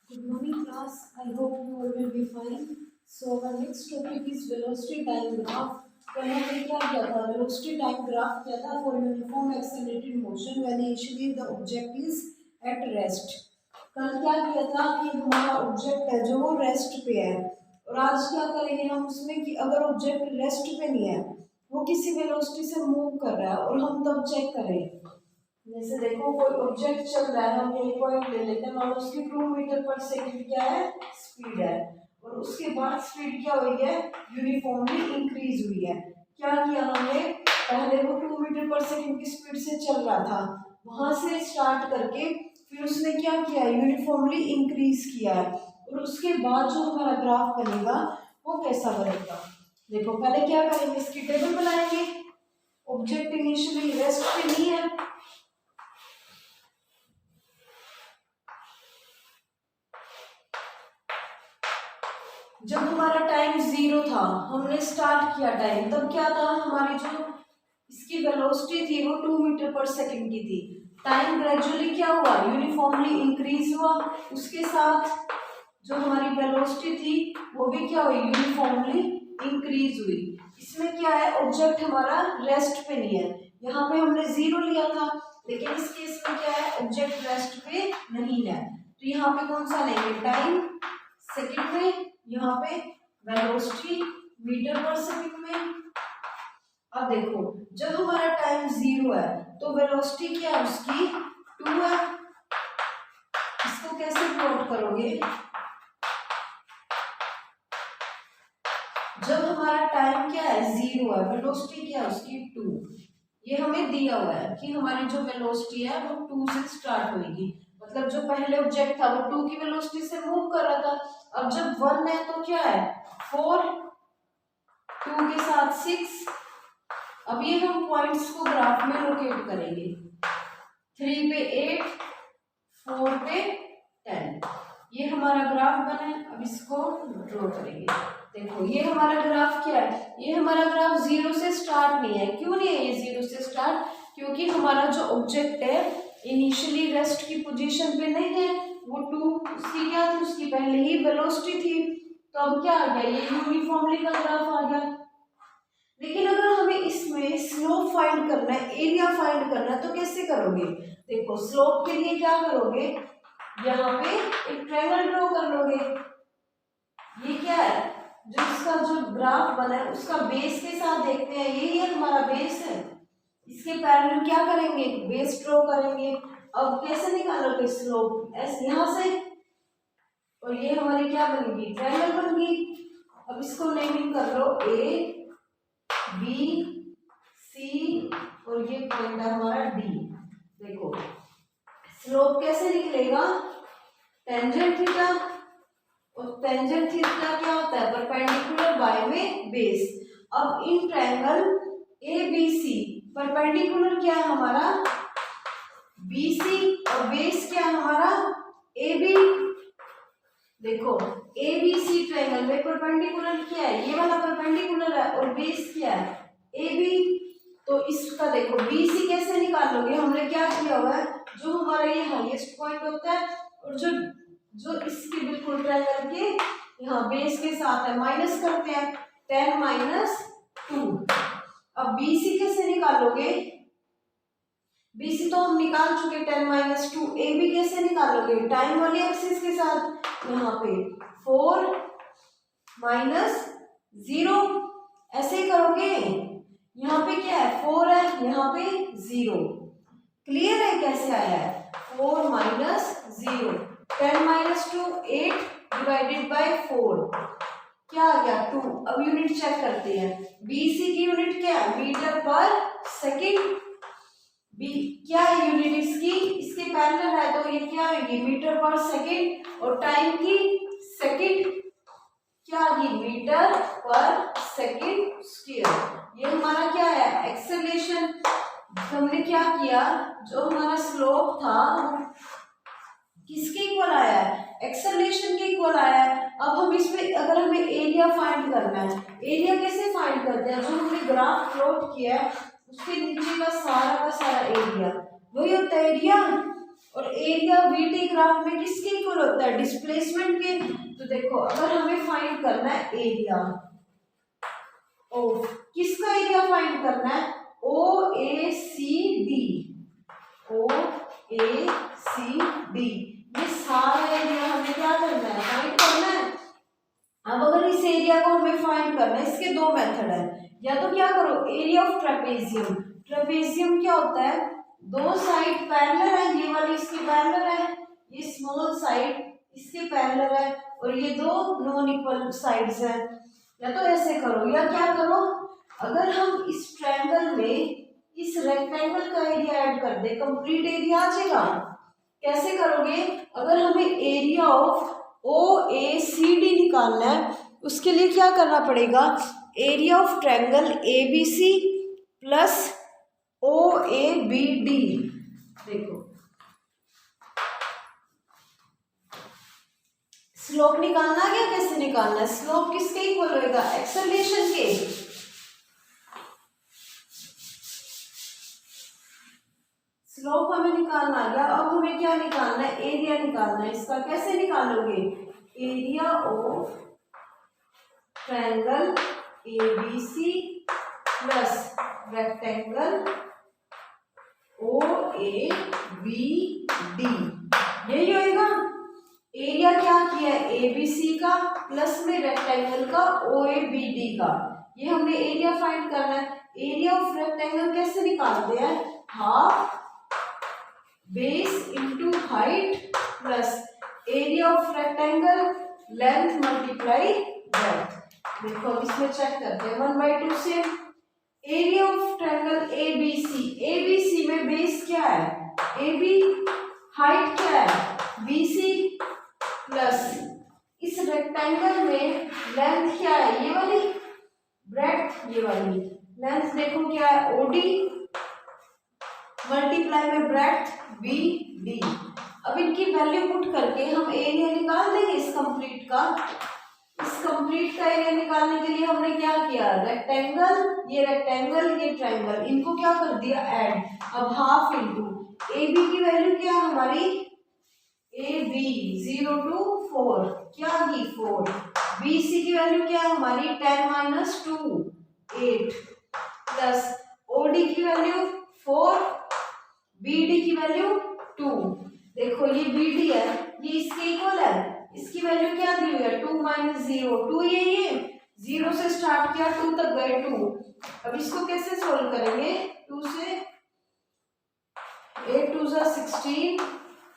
Good morning, class. I hope you all will be fine. So our next topic is velocity time graph. तो हमने क्या किया था? Velocity time graph किया था for uniform accelerated motion when initially the object is at rest. कल क्या किया था कि हमारा ऑब्जेक्ट है जो वो रेस्ट पे है, और आज क्या करेंगे हम उसमें कि अगर ऑब्जेक्ट रेस्ट पे नहीं है, वो किसी वेलोसिटी से मूव कर रहा है, और हम तब चेक करें। जैसे देखो कोई ऑब्जेक्ट चल रहा है, हम यही पॉइंट ले लेते हैं, और उसकी 2 मीटर पर सेकंड क्या है, स्पीड है, और उसके बाद स्पीड क्या हुई है, यूनिफॉर्मली इंक्रीज हुई है। क्या किया हमने, पहले वो 2 मीटर पर सेकंड की स्पीड से चल रहा था, वहां से स्टार्ट करके फिर उसने क्या किया, यूनिफॉर्मली इंक्रीज किया है, और उसके बाद जो हमारा ग्राफ बनेगा वो कैसा बनेगा। देखो पहले क्या करेंगे, इसकी टेबल बनाएंगे। ऑब्जेक्ट इनिशियली रेस्ट पे नहीं है, जब हमारा टाइम 0 था, हमने स्टार्ट किया टाइम, तब क्या था, हमारी जो इसकी वेलोसिटी थी वो 2 मीटर पर सेकंड की थी। टाइम ग्रेजुअली क्या हुआ, यूनिफॉर्मली इंक्रीज हुआ, उसके साथ जो हमारी वेलोसिटी थी वो भी क्या हुई, यूनिफॉर्मली इंक्रीज हुई। इसमें क्या है, ऑब्जेक्ट हमारा रेस्ट पे नहीं है, यहाँ पे हमने 0 लिया था, लेकिन इस केस में क्या है, ऑब्जेक्ट रेस्ट पे नहीं है, तो यहाँ पे कौन सा लेंगे, टाइम सेकंड में, यहाँ पे वेलोसिटी मीटर पर सेकंड में। अब देखो जब हमारा टाइम 0 है तो वेलोसिटी क्या है उसकी 2 है। इसको कैसे प्लॉट करोगे, जब हमारा टाइम क्या है 0 है, वेलोसिटी क्या है उसकी 2, ये हमें दिया हुआ है कि हमारी जो वेलोसिटी है वो 2 से स्टार्ट होगी, मतलब जो पहले ऑब्जेक्ट था वो 2 की वेलोसिटी से मूव कर रहा था। अब जब 1 है तो क्या है 4, 2 के साथ 6। अब ये हम पॉइंट्स को ग्राफ में लोकेट करेंगे, 3 पे 8, 4 पे 10, ये हमारा ग्राफ बना है। अब इसको ड्रॉ करेंगे। देखो ये हमारा ग्राफ क्या है, ये हमारा ग्राफ 0 से स्टार्ट नहीं है। क्यों नहीं है ये 0 से स्टार्ट, क्योंकि हमारा जो ऑब्जेक्ट है इनिशियली रेस्ट की पोजीशन पे नहीं है, वो 2 उसकी क्या थी, उसकी पहले ही वेलोसिटी थी, तो अब क्या आ गया, ये यूनिफॉर्मली का ग्राफ आ गया। लेकिन अगर हमें इसमें स्लोप फाइंड करना है, एरिया फाइंड करना है, तो कैसे करोगे, देखो स्लोप के लिए क्या करोगे, यहाँ पे एक ट्रायंगल ड्रॉ कर लोगे। ये क्या है, जो इसका जो ग्राफ बना है उसका बेस के साथ देखते हैं, यही है हमारा बेस है, इसके पैरेलल क्या करेंगे, बेस ड्रॉ करेंगे। अब कैसे निकालोगे स्लोप, ऐसे यहाँ से, और ये हमारी क्या बनेगी, ट्रायंगल बन गई। अब इसको नेमिंग कर लो ए बी सी, और ये पॉइंट है हमारा डी। देखो स्लोप कैसे निकलेगा, टेंजेंट थीटा, और टेंजेंट थीटा क्या होता है, परपेंडिकुलर बाय में बेस। अब इन triangle A B C, perpendicular क्या है हमारा बी सी, और बेस क्या है हमारा ए बी। देखो ए बी सी ट्रायंगल में परपेंडिकुलर क्या है, ये वाला परपेंडिकुलर है, और बेस क्या है ए बी। तो इसका देखो बी सी कैसे निकालोगे, हमने क्या किया हुआ है, जो हमारा ये हाईएस्ट पॉइंट होता है, और जो जो इसके बिल्कुल ट्रायंगल के यहाँ बेस के साथ है, माइनस करते हैं, 10 माइनस 2। अब बी सी कैसे निकालोगे, बी सी तो हम निकाल चुके 10 माइनस 2। ए बी कैसे निकालोगे, टाइम वाली एक्सिस के साथ, यहाँ पे 4 माइनस 0, ऐसे ही करोगे। यहाँ पे क्या है 4 है, यहाँ पे 0। क्लियर है कैसे आया है, 4 माइनस 0, 10 माइनस 2 8 डिवाइडेड बाय 4, क्या आ गया 2। अब यूनिट चेक करते हैं, बीसी की यूनिट क्या है, मीटर पर सेकंड। बी क्या है यूनिट इसकी, इसके पैरेलल है, तो ये क्या होगी मीटर पर सेकंड, और टाइम की सेकंड क्या आ गई, मीटर पर सेकंड स्क्वायर। ये हमारा क्या है एक्सेलरेशन। हमने क्या किया, जो हमारा स्लोप था किसके इक्वल आया है, एक्सेलरेशन के इक्वल आया है। अब हम इसमें अगर हमें एरिया फाइंड करना है, एरिया कैसे फाइंड करते हैं, जो हमने ग्राफ प्लॉट किया है उसके नीचे का सारा एरिया, वही होता है एरिया। और एरिया वीटी ग्राफ में किसके इक्वल होता है, डिस्प्लेसमेंट के। तो देखो अगर हमें फाइंड करना है एरिया ऑफ, किसका एरिया फाइंड करना है, ओ A C D, O A C D, ये सारा एरिया हमें क्या करना है, फाइंड करना है। अब अगर इस एरिया को हमें फाइंड करना है, इसके दो मेथड है, या तो क्या करो एरिया ऑफ ट्रेपेजियम, ट्रेपेजियम क्या होता है, दो साइड पैरेलल है, ये वाली इसकी पैरेलल है, ये स्मॉल साइड इसके पैरेलल है, और ये दो नॉन इक्वल साइड्स हैं। या तो ऐसे करो या क्या करो, अगर हम इस ट्रायंगल में इस रेक्टेंगल का एरिया ऐड कर दे, कंप्लीट एरिया आ जाएगा। कैसे करोगे, अगर हमें area of O A C D निकालना है, उसके लिए क्या करना पड़ेगा, area of triangle A B C plus O A B D. देखो स्लोप निकालना है, कैसे निकालना है, स्लोप किसके इक्वल होएगा, एक्सेलरेशन के। स्लोप हमें निकालना आ गया, अब हमें क्या निकालना है, एरिया निकालना है इसका। कैसे निकालोगे, area of triangle A B C plus rectangle O A B D, यही होएगा। एरिया क्या किया है, ए बी सी का प्लस में रेक्टेंगल का ओ ए बी डी का, ये हमने एरिया फाइंड करना है। एरिया ऑफ रेक्टेंगल कैसे निकालते हैं, half base into height plus area of rectangle length multiply breadth. देखो अब इसमें चेक करते हैं 1/2 से। Area of triangle A B C में बेस क्या है, ए बी, हाइट क्या है बी सी, प्लस इस रेक्टेंगल में लेंथ क्या है, ये वाली, ब्रेड्थ ये वाली, लेंथ देखो क्या है ओडी मल्टीप्लाई में ब्रेड्थ बी डी। अब इनकी वैल्यू पुट करके हम एरिया निकाल देंगे इस कंप्लीट का। इस कंप्लीट का एरिया निकालने के लिए हमने क्या किया, रेक्टेंगल, ये ट्रायंगल, इनको क्या कर दिया ऐड। अब हाफ इंटू ए बी की वैल्यू क्या है हमारी, ए बी 0 to 4 क्या आ गई 4, बी सी की वैल्यू क्या है हमारी 10 - 2 8 प्लस ओ डी की वैल्यू 4, बी डी की वैल्यू 2। देखो ये बी डी है, ये इसके इक्वल है, इसकी वैल्यू क्या दी हुई है 2 - 0, 2 ये 0 से स्टार्ट किया 2 तक गए 2। अब इसको कैसे सोल्व करेंगे, 2 से 8 2 16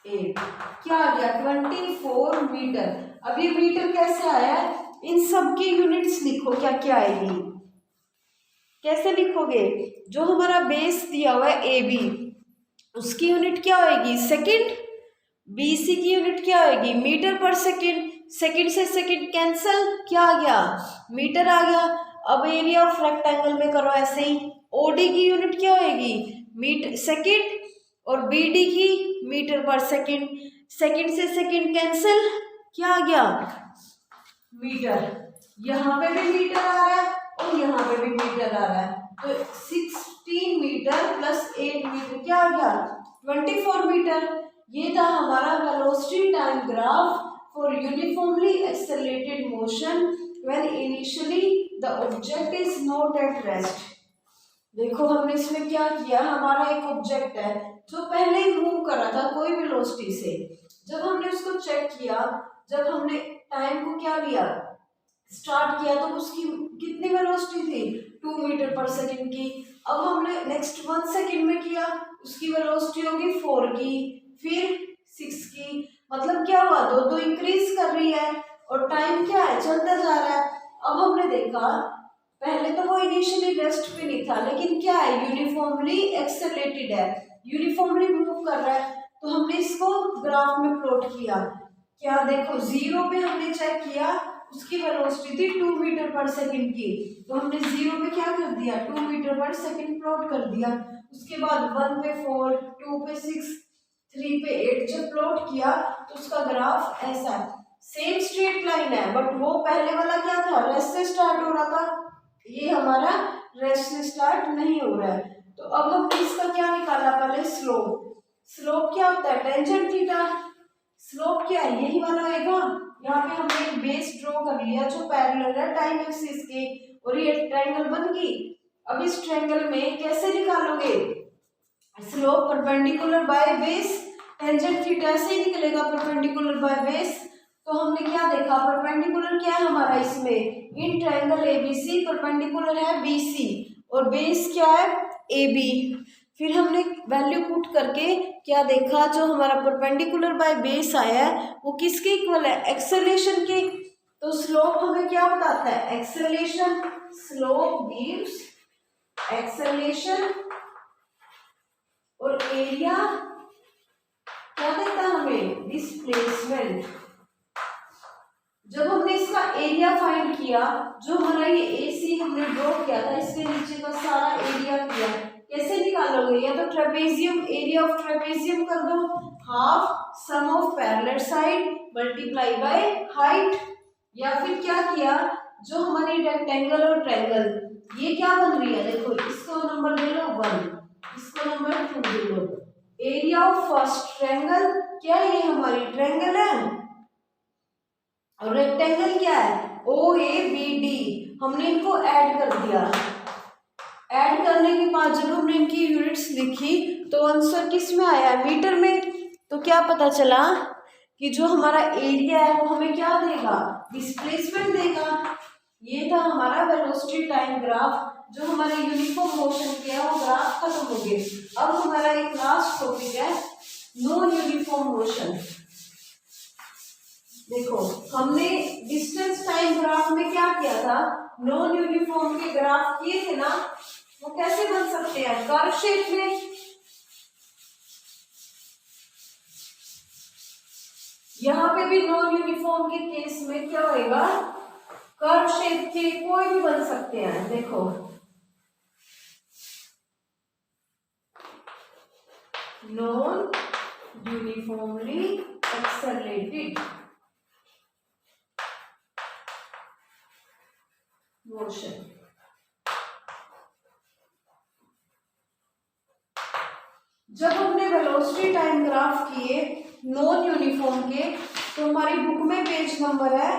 8 क्या आ गया 24 मीटर। अब ये मीटर कैसे आया, इन सब की यूनिट्स लिखो क्या क्या आएगी, कैसे लिखोगे, जो हमारा बेस दिया हुआ है ए बी उसकी यूनिट क्या होगी सेकंड, बी सी की यूनिट क्या होगी मीटर पर सेकंड, सेकंड से सेकंड कैंसल क्या आ गया मीटर आ गया। अब एरिया ऑफ रेक्टेंगल में करो ऐसे ही, ओडी की यूनिट क्या होगी मीटर सेकंड और बीडी की मीटर पर सेकंड, सेकंड से सेकंड कैंसिल क्या आ गया मीटर, यहाँ पे भी मीटर आ रहा है और यहाँ पे भी मीटर आ रहा है, तो 16 मीटर प्लस 8 मीटर क्या आ गया 24 मीटर। ये था हमारा velocity time graph for uniformly accelerated motion when initially the object is not at rest. देखो हमने इसमें क्या किया, हमारा एक ऑब्जेक्ट है जो पहले ही मूव कर रहा था कोई वेलोसिटी से, जब हमने उसको चेक किया, जब हमने टाइम को क्या लिया स्टार्ट किया तो उसकी कितनी वेलोसिटी थी 2 मीटर पर सेकंड की। अब हमने नेक्स्ट 1 सेकंड में किया, उसकी वेलोसिटी होगी 4 की, फिर 6 की, मतलब क्या हुआ दो दो इंक्रीज कर रही है और टाइम क्या है चलता जा रहा है। अब हमने देखा पहले तो वो इनिशियली रेस्ट पे नहीं था, लेकिन क्या है यूनिफॉर्मली एक्सेलरेटेड है, यूनिफॉर्मली मूव कर रहा है, तो हमने इसको ग्राफ में प्लॉट किया। क्या देखो 0 पे हमने चेक किया उसकी वेलोसिटी थी 2 मीटर पर सेकंड की, तो हमने 0 पे क्या कर दिया 2 मीटर पर सेकंड प्लॉट कर दिया। उसके बाद 1 पे 4, 2 पे 6, 3 पे 8 जब प्लॉट किया तो उसका ग्राफ ऐसा सेम स्ट्रेट लाइन है, बट वो पहले वाला क्या था रेस्ट से स्टार्ट हो रहा था, ये हमारा रेस्ट से स्टार्ट नहीं हो रहा है। तो अब हमने इसका क्या निकाला पहले स्लोप, स्लोप क्या होता है, टेंजेंट थीटा। स्लोप क्या है, यही वाला होएगा। यहाँ पे हमने एक बेस ड्रॉ कर लिया जो पैरेलल है टाइम एक्सिस के, और ये ट्रायंगल बन गई। अब इस ट्रायंगल में कैसे निकालोगे, slope perpendicular by base, tangent theta ऐसे ही निकलेगा परपेंडिकुलर बाय बेस। तो हमने क्या देखा, परपेंडिकुलर क्या है हमारा इसमें, इन ट्रायंगल एबीसी परपेंडिकुलर है बीसी, और बेस क्या है AB। फिर हमने वैल्यू पुट करके क्या देखा, जो हमारा परपेंडिकुलर बाय बेस आया है वो किसके इक्वल है, एक्सेलरेशन के। तो स्लोप हमें क्या बताता है, एक्सेलरेशन। स्लोप गिव्स एक्सेलरेशन, और एरिया क्या देता है हमें, डिस्प्लेसमेंट। जब हमने इसका एरिया फाइंड किया, जो हमारा ये AC हमने ड्रॉ किया था, इसके नीचे का सारा एरिया किया, कैसे निकालोगे, या तो ट्रेपेजियम, एरिया ऑफ ट्रेपेजियम कर दो, half sum of parallel side multiply by height, या फिर क्या किया, जो हमारी रेक्टेंगल और ट्रायंगल ये क्या बन रही है, देखो इसको नंबर दे लो 1, इसको number 2 they low. Area of first triangle क्या है, ये हमारी ट्रायंगल है, और रेक्टेंगल क्या है OABD, हमने इनको ऐड कर दिया। ऐड करने के बाद जब हमने इनकी यूनिट्स लिखी तो आंसर किस में आया, मीटर में। तो क्या पता चला कि जो हमारा एरिया है वो हमें क्या देगा, डिस्प्लेसमेंट देगा। ये था हमारा वेलोसिटी टाइम ग्राफ, जो हमारे यूनिफॉर्म मोशन के है वो ग्राफ खत्म हो गए। अब हमारा एक लास्ट टॉपिक है नॉन यूनिफॉर्म मोशन। देखो हमने डिस्टेंस टाइम ग्राफ में क्या किया था, नॉन यूनिफॉर्म के ग्राफ किए थे ना, वो कैसे बन सकते हैं, कर्व शेप में। यहाँ पे भी नॉन यूनिफॉर्म के केस में क्या होएगा, कर्व शेप के कोई भी बन सकते हैं। देखो नॉन यूनिफॉर्मली एक्सेलरेटेड मोशन। जब हमने वेलोसिटी टाइम ग्राफ किए नॉन यूनिफॉर्म के, तो हमारी बुक में पेज नंबर है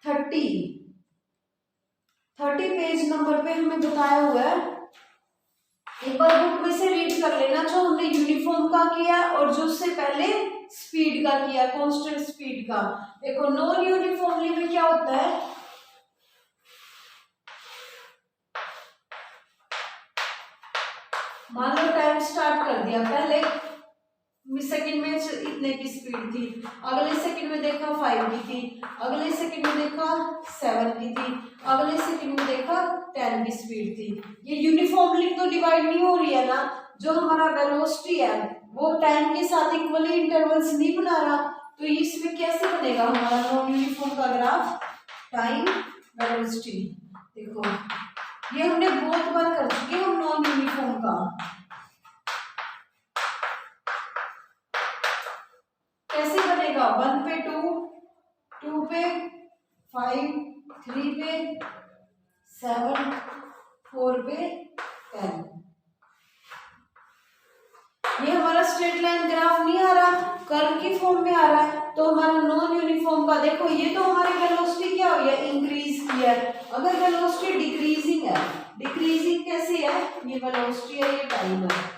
30 पेज नंबर पे हमें बताया हुआ है। एक बार बुक में से रीड कर लेना, जो हमने यूनिफॉर्म का किया और जो उससे पहले स्पीड का किया, कांस्टेंट स्पीड का। देखो नॉन यूनिफॉर्मली में क्या होता है, मान लो टाइम स्टार्ट कर दिया, पहले सेकंड में इतने की स्पीड थी, अगले सेकंड में देखा 5 की थी, अगले सेकंड में देखा 7 की थी, अगले सेकंड में देखा 10 की स्पीड थी। ये यूनिफॉर्मली तो डिवाइड नहीं हो रही है ना, जो हमारा वेलोसिटी है वो टाइम के साथ इक्वली इंटरवल्स नहीं बना रहा। तो इसमें कैसे बनेगा हमारा नॉन यूनिफॉर्म का ग्राफ, टाइम वेलोसिटी। देखो ये हमने बहुत बार कर चुके हैं नॉन यूनिफॉर्म का। कैसे बनेगा, 1 पे 2, 2 पे 5, 3 पे 7, 4 पे 10। ये हमारा स्ट्रेट लाइन ग्राफ नहीं आ रहा, कर्व की फॉर्म में आ रहा है। तो हमारा नॉन यूनिफॉर्म का देखो, ये तो हमारी वेलोसिटी क्या हुई है, इंक्रीज की है। अगर वेलोसिटी डिक्रीजिंग है, डिक्रीजिंग कैसे है, ये वेलोसिटी है, ये टाइम है।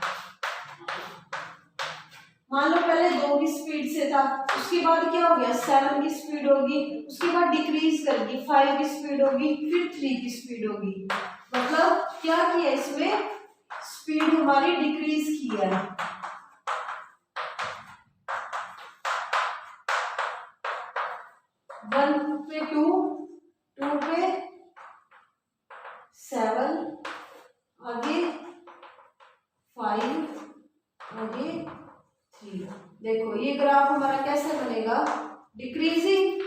मान लो पहले 2 की स्पीड से था, उसके बाद क्या हो गया 7 की स्पीड होगी, उसके बाद डिक्रीज करके 5 की स्पीड होगी, फिर 3 की स्पीड होगी। मतलब क्या किया, इसमें स्पीड हमारी डिक्रीज की है। वन पे 2, 2 पे 7, आगे 5, आगे 3। देखो ये ग्राफ हमारा कैसे बनेगा, डिक्रीजिंग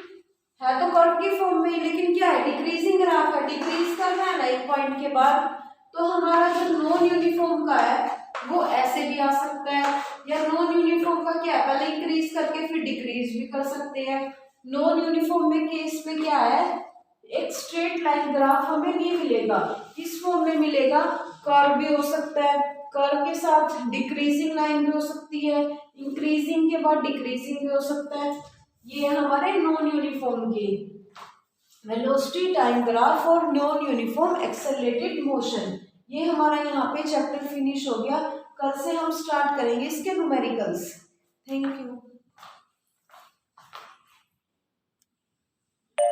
है तो कर्व की फॉर्म में, लेकिन क्या है डिक्रीजिंग ग्राफ है, डिक्रीज करना है ना एक पॉइंट के बाद। तो हमारा जो नॉन यूनिफॉर्म का है वो ऐसे भी आ सकता है, या नॉन यूनिफॉर्म का क्या है, पहले इंक्रीज करके फिर डिक्रीज भी कर सकते हैं। नॉन यूनिफॉर्म में केस में क्या है, एक स्ट्रेट लाइन ग्राफ हमें नहीं मिलेगा, किस फॉर्म में मिलेगा, कर्व भी हो सकता है, कर्व के साथ डिक्रीजिंग लाइन भी हो सकती है, इंक्रीजिंग के बाद डिक्रीजिंग भी हो सकता है। ये है हमारे नॉन यूनिफॉर्म के वेलोसिटी टाइम ग्राफ और नॉन यूनिफॉर्म एक्सेलरेटेड मोशन। ये हमारा यहाँ पे चैप्टर फिनिश हो गया। कल से हम स्टार्ट करेंगे इसके न्यूमेरिकल्स। Thank you.